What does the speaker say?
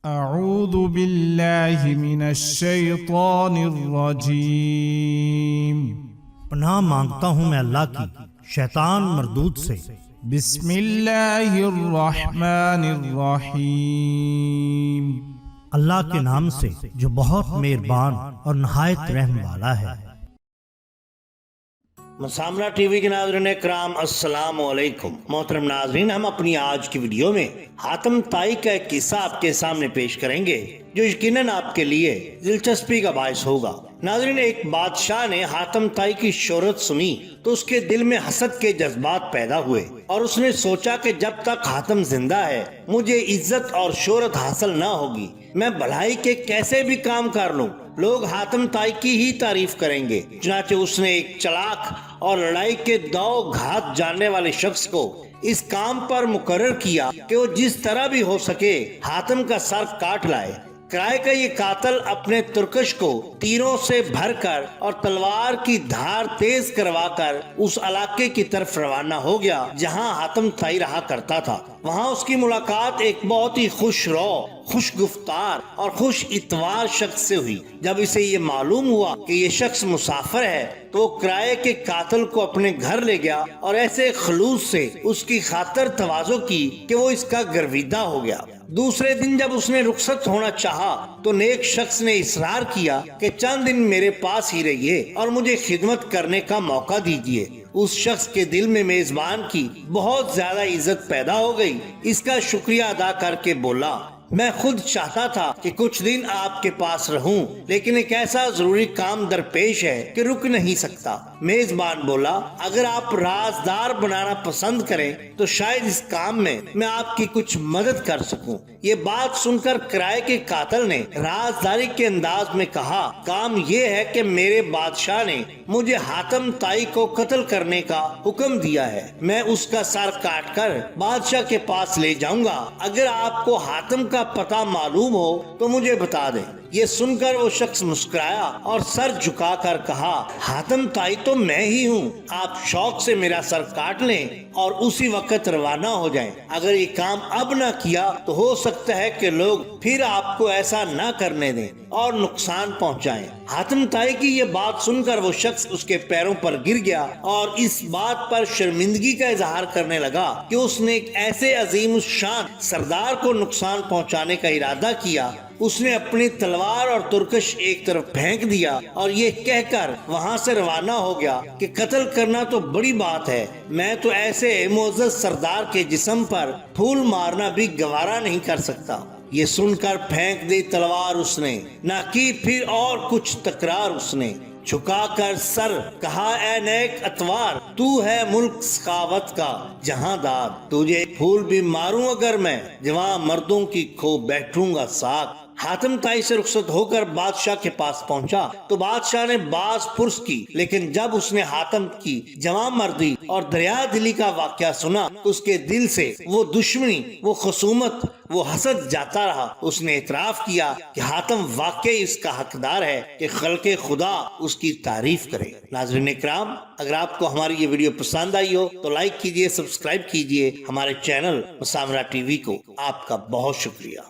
اعوذ باللہ من الشیطان الرجیم، پناہ مانگتا ہوں میں اللہ کی شیطان مردود سے۔ بسم اللہ الرحمن الرحیم، اللہ کے نام سے جو بہت مہربان اور نہایت رحم والا ہے۔ مسامرہ ٹی وی کے ناظرین اکرام، السلام علیکم۔ محترم ناظرین، ہم اپنی آج کی ویڈیو میں حاتم طائی کا ایک قصہ آپ کے سامنے پیش کریں گے جو یقیناً آپ کے لیے دلچسپی کا باعث ہوگا۔ ناظرین، ایک بادشاہ نے حاتم طائی کی شہرت سنی تو اس کے دل میں حسد کے جذبات پیدا ہوئے اور اس نے سوچا کہ جب تک حاتم زندہ ہے مجھے عزت اور شہرت حاصل نہ ہوگی، میں بھلائی کے کیسے بھی کام کر لوں لوگ حاتم طائی کی ہی تعریف کریں گے۔ چنانچہ اس نے ایک چلاک اور لڑائی کے داؤ گھات جاننے والے شخص کو اس کام پر مقرر کیا کہ وہ جس طرح بھی ہو سکے حاتم کا سر کاٹ لائے۔ کرائے کا یہ قاتل اپنے ترکش کو تیروں سے بھر کر اور تلوار کی دھار تیز کروا کر اس علاقے کی طرف روانہ ہو گیا جہاں حاتم طائی رہا کرتا تھا۔ وہاں اس کی ملاقات ایک بہت ہی خوش رو، خوش گفتار اور خوش اتوار شخص سے ہوئی۔ جب اسے یہ معلوم ہوا کہ یہ شخص مسافر ہے تو وہ کرائے کے قاتل کو اپنے گھر لے گیا اور ایسے خلوص سے اس کی خاطر تواضع کی کہ وہ اس کا گرویدہ ہو گیا۔ دوسرے دن جب اس نے رخصت ہونا چاہا تو نیک شخص نے اصرار کیا کہ چند دن میرے پاس ہی رہیے اور مجھے خدمت کرنے کا موقع دیجیے۔ اس شخص کے دل میں میزبان کی بہت زیادہ عزت پیدا ہو گئی۔ اس کا شکریہ ادا کر کے بولا، میں خود چاہتا تھا کہ کچھ دن آپ کے پاس رہوں، لیکن ایک ایسا ضروری کام درپیش ہے کہ رک نہیں سکتا۔ میزبان بولا، اگر آپ رازدار بنانا پسند کریں تو شاید اس کام میں آپ کی کچھ مدد کر سکوں۔ یہ بات سن کر کرائے کے قاتل نے رازداری کے انداز میں کہا، کام یہ ہے کہ میرے بادشاہ نے مجھے حاتم طائی کو قتل کرنے کا حکم دیا ہے، میں اس کا سر کاٹ کر بادشاہ کے پاس لے جاؤں گا۔ اگر آپ کو حاتم کا پتہ معلوم ہو تو مجھے بتا دیں۔ یہ سن کر وہ شخص مسکرایا اور سر جھکا کر کہا، حاتم طائی تو میں ہی ہوں، آپ شوق سے میرا سر کاٹ لیں اور اسی وقت روانہ ہو جائیں۔ اگر یہ کام اب نہ کیا تو ہو سکتا ہے کہ لوگ پھر آپ کو ایسا نہ کرنے دیں اور نقصان پہنچائیں۔ حاتم طائی کی یہ بات سن کر وہ شخص اس کے پیروں پر گر گیا اور اس بات پر شرمندگی کا اظہار کرنے لگا کہ اس نے ایک ایسے عظیم الشان سردار کو نقصان پہنچانے کا ارادہ کیا۔ اس نے اپنی تلوار اور ترکش ایک طرف پھینک دیا اور یہ کہہ کر وہاں سے روانہ ہو گیا کہ قتل کرنا تو بڑی بات ہے، میں تو ایسے معزز سردار کے جسم پر پھول مارنا بھی گوارا نہیں کر سکتا۔ یہ سن کر پھینک دی تلوار اس نے، نہ کی پھر اور کچھ تکرار۔ اس نے جھکا کر سر کہا، اے نیک اتوار، تو ہے ملک سخاوت کا جہاں دار، تجھے پھول بھی ماروں اگر میں جوان مردوں کی کھو بیٹھوں گا ساتھ۔ حاتم طائی سے رخصت ہو کر بادشاہ کے پاس پہنچا تو بادشاہ نے باز پرس کی، لیکن جب اس نے حاتم کی جوان مردی اور دریا دلی کا واقعہ سنا اس کے دل سے وہ دشمنی، وہ خصومت، وہ حسد جاتا رہا۔ اس نے اعتراف کیا کہ حاتم واقعی اس کا حقدار ہے کہ خلق خدا اس کی تعریف کرے۔ ناظرین اکرام، اگر آپ کو ہماری یہ ویڈیو پسند آئی ہو تو لائک کیجئے، سبسکرائب کیجئے ہمارے چینل مسامرہ ٹی وی کو۔ آپ کا بہت شکریہ۔